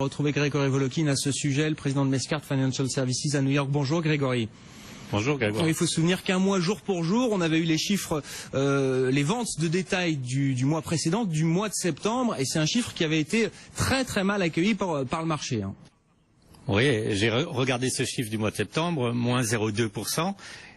Retrouver Grégory Volokin à ce sujet, le président de Mescart Financial Services à New York. Bonjour Grégory. Bonjour Grégory. Il faut se souvenir qu'un mois jour pour jour, on avait eu les chiffres, les ventes de détail du mois précédent, du mois de septembre, et c'est un chiffre qui avait été très très mal accueilli par le marché. Oui, j'ai regardé ce chiffre du mois de septembre, moins 0,2%.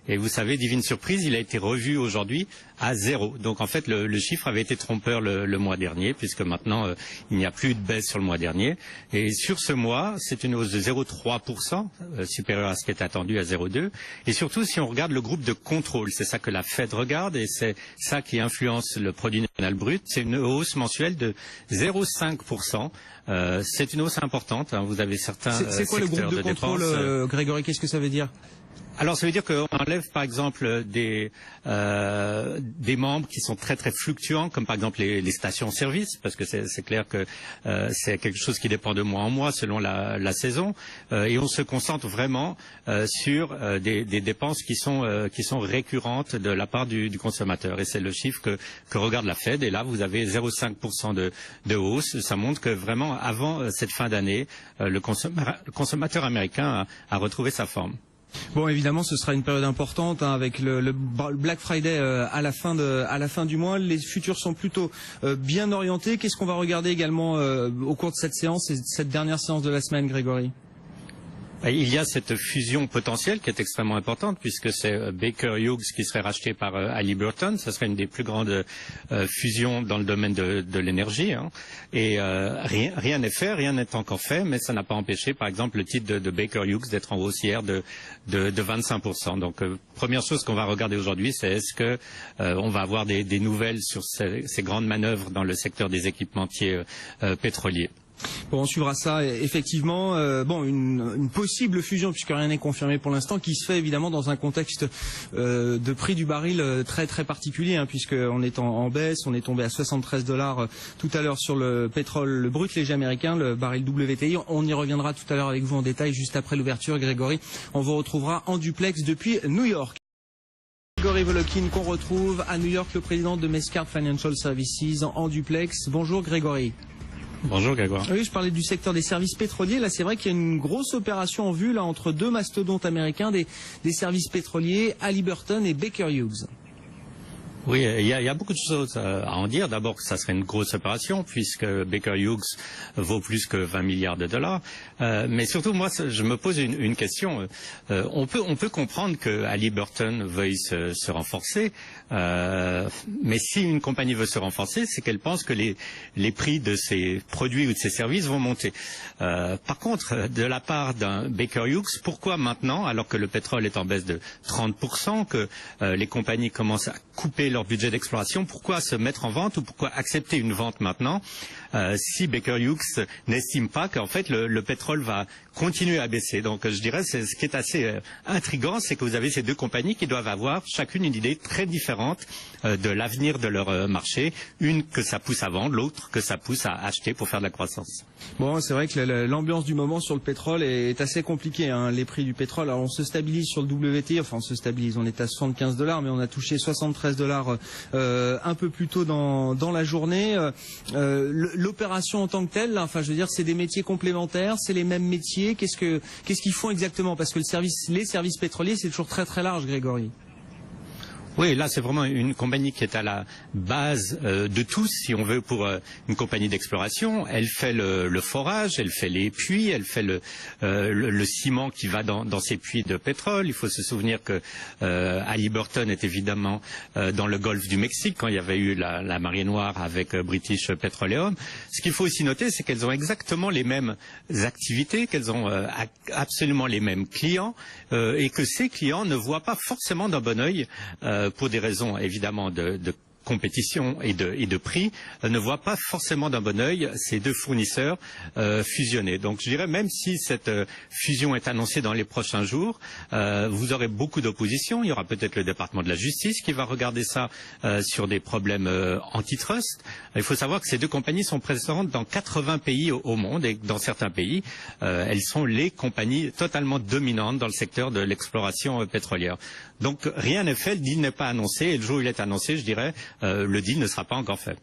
Et vous savez, divine surprise, il a été revu aujourd'hui à 0. Donc en fait, le chiffre avait été trompeur le mois dernier, puisque maintenant, il n'y a plus de baisse sur le mois dernier. Et sur ce mois, c'est une hausse de 0,3%, supérieure à ce qui était attendu à 0,2. Et surtout, si on regarde le groupe de contrôle, c'est ça que la Fed regarde, et c'est ça qui influence le produit national brut, c'est une hausse mensuelle de 0,5%. C'est une hausse importante, hein. Vous avez certains C'est quoi le groupe de contrôle, Grégory? Qu'est-ce que ça veut dire? Alors ça veut dire qu'on enlève par exemple des membres qui sont très très fluctuants, comme par exemple les stations-service, parce que c'est clair que c'est quelque chose qui dépend de mois en mois selon la saison, et on se concentre vraiment sur des dépenses qui sont récurrentes de la part du consommateur. Et c'est le chiffre que regarde la Fed, et là vous avez 0,5% de hausse. Ça montre que vraiment avant cette fin d'année, le consommateur américain a retrouvé sa forme. Bon, évidemment, ce sera une période importante hein, avec le Black Friday à la fin du mois. Les futurs sont plutôt bien orientés. Qu'est-ce qu'on va regarder également au cours de cette séance et cette dernière séance de la semaine, Grégory? Il y a cette fusion potentielle qui est extrêmement importante, puisque c'est Baker Hughes qui serait racheté par Halliburton. Ce serait une des plus grandes fusions dans le domaine de l'énergie. Hein. Et rien n'est fait, rien n'est encore fait, mais ça n'a pas empêché, par exemple, le titre de Baker Hughes d'être en haussière de 25%. Donc, première chose qu'on va regarder aujourd'hui, c'est est-ce que on va avoir des nouvelles sur ces grandes manœuvres dans le secteur des équipementiers pétroliers. Bon, on suivra ça effectivement. Une possible fusion, puisque rien n'est confirmé pour l'instant, qui se fait évidemment dans un contexte de prix du baril très très particulier, hein, puisqu'on est en baisse. On est tombé à 73 $ tout à l'heure sur le pétrole, le brut léger américain, le baril WTI. On y reviendra tout à l'heure avec vous en détail juste après l'ouverture, Grégory. On vous retrouvera en duplex depuis New York. Grégory Volokin qu'on retrouve à New York, le président de Mescart Financial Services en duplex. Bonjour Grégory. Bonjour Grégoire. Oui, je parlais du secteur des services pétroliers. Là, c'est vrai qu'il y a une grosse opération en vue là entre deux mastodontes américains des services pétroliers, Halliburton et Baker Hughes. Oui, il y a beaucoup de choses à en dire. D'abord, ça serait une grosse opération puisque Baker Hughes vaut plus que 20 milliards de dollars. Mais surtout, moi, je me pose une question. On peut comprendre que Halliburton veuille se renforcer, mais si une compagnie veut se renforcer, c'est qu'elle pense que les prix de ses produits ou de ses services vont monter. Par contre, de la part d'un Baker Hughes, pourquoi maintenant, alors que le pétrole est en baisse de 30%, que les compagnies commencent à couper leur budget d'exploration, pourquoi se mettre en vente ou pourquoi accepter une vente maintenant si Baker Hughes n'estime pas qu'en fait le pétrole va continuer à baisser. Donc je dirais ce qui est assez intriguant, c'est que vous avez ces deux compagnies qui doivent avoir chacune une idée très différente de l'avenir de leur marché. Une que ça pousse à vendre, l'autre que ça pousse à acheter pour faire de la croissance. Bon, c'est vrai que l'ambiance du moment sur le pétrole est assez compliquée, hein, les prix du pétrole. Alors on se stabilise sur le WTI, enfin on se stabilise, on est à 75 $, mais on a touché 73 $ un peu plus tôt dans la journée. L'opération en tant que telle, là, enfin je veux dire, c'est des métiers complémentaires, c'est les mêmes métiers. Qu'est-ce qu'ils font exactement? Parce que les services pétroliers, c'est toujours très très large, Grégory. Oui, là c'est vraiment une compagnie qui est à la base de tout, si on veut, pour une compagnie d'exploration. Elle fait le forage, elle fait les puits, elle fait le ciment qui va dans ces puits de pétrole. Il faut se souvenir que Halliburton est évidemment dans le golfe du Mexique quand il y avait eu la marée noire avec British Petroleum. Ce qu'il faut aussi noter, c'est qu'elles ont exactement les mêmes activités, qu'elles ont absolument les mêmes clients et que ces clients ne voient pas forcément d'un bon œil pour des raisons évidemment de compétition et de prix, ne voit pas forcément d'un bon œil ces deux fournisseurs fusionnés. Donc je dirais, même si cette fusion est annoncée dans les prochains jours, vous aurez beaucoup d'opposition. Il y aura peut-être le département de la justice qui va regarder ça sur des problèmes antitrust. Il faut savoir que ces deux compagnies sont présentes dans 80 pays au monde, et dans certains pays, elles sont les compagnies totalement dominantes dans le secteur de l'exploration pétrolière. Donc rien n'est fait, le deal n'est pas annoncé, et le jour où il est annoncé, je dirais, le deal ne sera pas encore fait.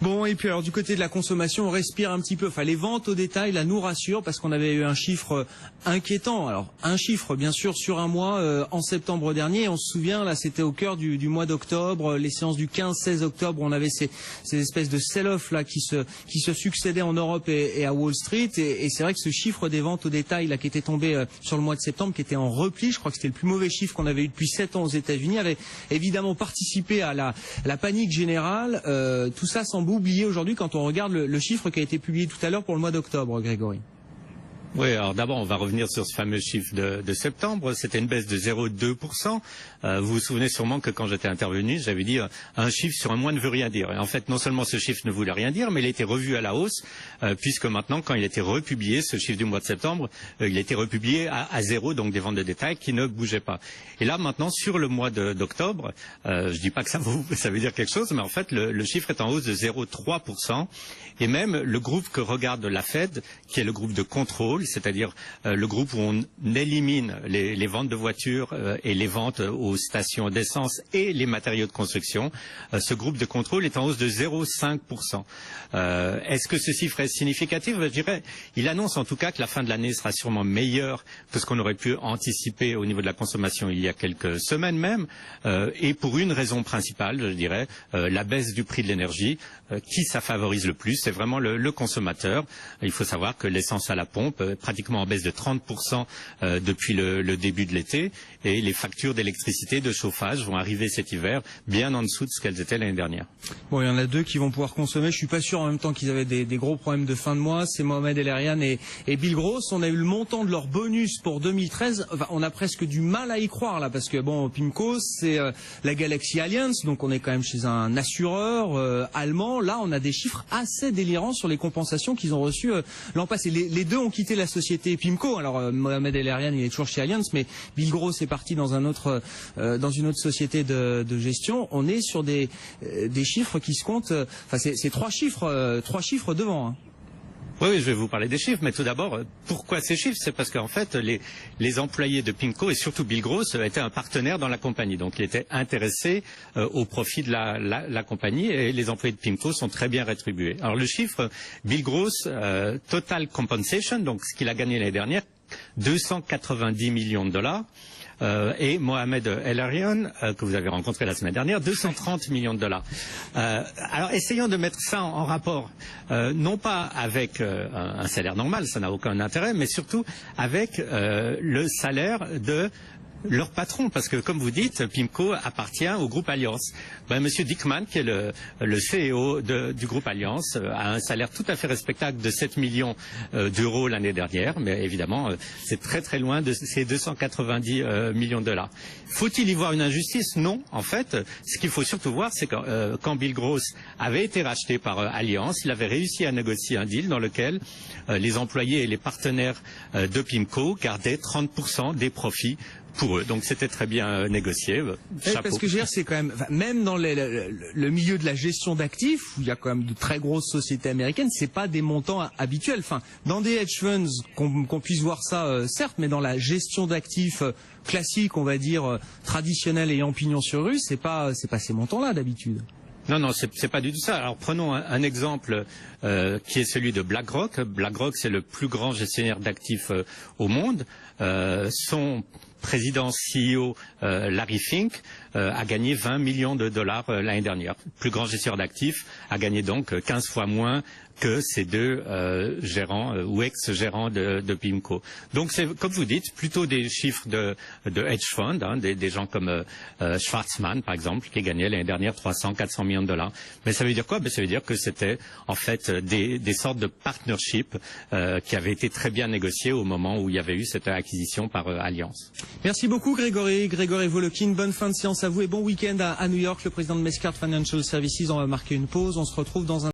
Bon, et puis alors du côté de la consommation, on respire un petit peu. Enfin, les ventes au détail, là, nous rassurent parce qu'on avait eu un chiffre inquiétant. Alors, un chiffre, bien sûr, sur un mois, en septembre dernier. On se souvient, là, c'était au cœur du mois d'octobre, les séances du 15-16 octobre, on avait ces espèces de sell-off là qui se succédaient en Europe et à Wall Street. Et c'est vrai que ce chiffre des ventes au détail, là, qui était tombé sur le mois de septembre, qui était en repli, je crois que c'était le plus mauvais chiffre qu'on avait eu depuis 7 ans aux États-Unis, avait évidemment participé à la panique générale. Tout ça semble oublié aujourd'hui quand on regarde le chiffre qui a été publié tout à l'heure pour le mois d'octobre, Grégory. Oui, alors d'abord, on va revenir sur ce fameux chiffre de septembre. C'était une baisse de 0,2%. Vous vous souvenez sûrement que quand j'étais intervenu, j'avais dit un chiffre sur un mois ne veut rien dire. Et en fait, non seulement ce chiffre ne voulait rien dire, mais il a été revu à la hausse, puisque maintenant, quand il a été republié, ce chiffre du mois de septembre, il a été republié à 0, donc des ventes de détail qui ne bougeaient pas. Et là, maintenant, sur le mois d'octobre, je dis pas que ça veut dire quelque chose, mais en fait, le chiffre est en hausse de 0,3%. Et même le groupe que regarde la Fed, qui est le groupe de contrôle, c'est-à-dire le groupe où on élimine les ventes de voitures et les ventes aux stations d'essence et les matériaux de construction, ce groupe de contrôle est en hausse de 0,5%. Est-ce que ce chiffre est significatif? Je dirais, il annonce en tout cas que la fin de l'année sera sûrement meilleure que ce qu'on aurait pu anticiper au niveau de la consommation il y a quelques semaines même, et pour une raison principale, je dirais, la baisse du prix de l'énergie. Qui ça favorise le plus? C'est vraiment le consommateur. Il faut savoir que l'essence à la pompe pratiquement en baisse de 30% depuis le début de l'été, et les factures d'électricité, de chauffage vont arriver cet hiver bien en dessous de ce qu'elles étaient l'année dernière. Bon, il y en a deux qui vont pouvoir consommer. Je suis pas sûr en même temps qu'ils avaient des gros problèmes de fin de mois. C'est Mohamed El-Erian et Bill Gross. On a eu le montant de leur bonus pour 2013. Enfin, on a presque du mal à y croire là, parce que bon, PIMCO, c'est la Galaxy Alliance, donc on est quand même chez un assureur allemand. Là, on a des chiffres assez délirants sur les compensations qu'ils ont reçues l'an passé. Les deux ont quitté la société PIMCO. Alors Mohamed El-Erian, il est toujours chez Allianz, mais Bill Gross est parti dans une autre société de gestion. On est sur des chiffres qui se comptent. Enfin, c'est trois chiffres devant. Hein. Oui, je vais vous parler des chiffres, mais tout d'abord, pourquoi ces chiffres? C'est parce qu'en fait, les employés de PIMCO et surtout Bill Gross étaient un partenaire dans la compagnie, donc il était intéressé au profit de la compagnie, et les employés de PIMCO sont très bien rétribués. Alors le chiffre, Bill Gross, total compensation, donc ce qu'il a gagné l'année dernière, 290 millions de dollars. Et Mohamed El-Erian, que vous avez rencontré la semaine dernière, 230 millions de dollars. Alors essayons de mettre ça en rapport, non pas avec un salaire normal, ça n'a aucun intérêt, mais surtout avec le salaire de leur patron, parce que comme vous dites, PIMCO appartient au groupe Allianz. Monsieur Dickmann, qui est le CEO du groupe Allianz, a un salaire tout à fait respectable de 7 millions d'euros l'année dernière, mais évidemment, c'est très très loin de ces 290 millions de dollars. Faut-il y voir une injustice? Non. En fait, ce qu'il faut surtout voir, c'est que quand Bill Gross avait été racheté par Allianz, il avait réussi à négocier un deal dans lequel les employés et les partenaires de PIMCO gardaient 30% des profits pour eux. Donc c'était très bien négocié. Chapeau. Parce que je veux dire, c'est quand même dans le milieu de la gestion d'actifs, où il y a quand même de très grosses sociétés américaines, c'est pas des montants habituels. Enfin, dans des hedge funds, qu'on puisse voir ça, certes, mais dans la gestion d'actifs classique, on va dire traditionnelle, ayant pignon sur rue, c'est pas ces montants-là d'habitude. Non, c'est pas du tout ça. Alors prenons un exemple qui est celui de BlackRock. BlackRock, c'est le plus grand gestionnaire d'actifs au monde. Son président CEO Larry Fink a gagné 20 millions de dollars l'année dernière. Le plus grand gestionnaire d'actifs a gagné donc 15 fois moins que ces deux gérants ou ex-gérants de PIMCO. Donc c'est, comme vous dites, plutôt des chiffres de hedge fund, hein, des gens comme Schwarzman, par exemple, qui gagnait l'année dernière 300-400 millions de dollars. Mais ça veut dire quoi? Ça veut dire que c'était en fait des sortes de partnership qui avaient été très bien négociés au moment où il y avait eu cette acquisition par Allianz. Merci beaucoup Grégory Volokin. Bonne fin de séance à vous et bon week-end à New York. Le président de Mescart Financial Services, on va marquer une pause. On se retrouve dans un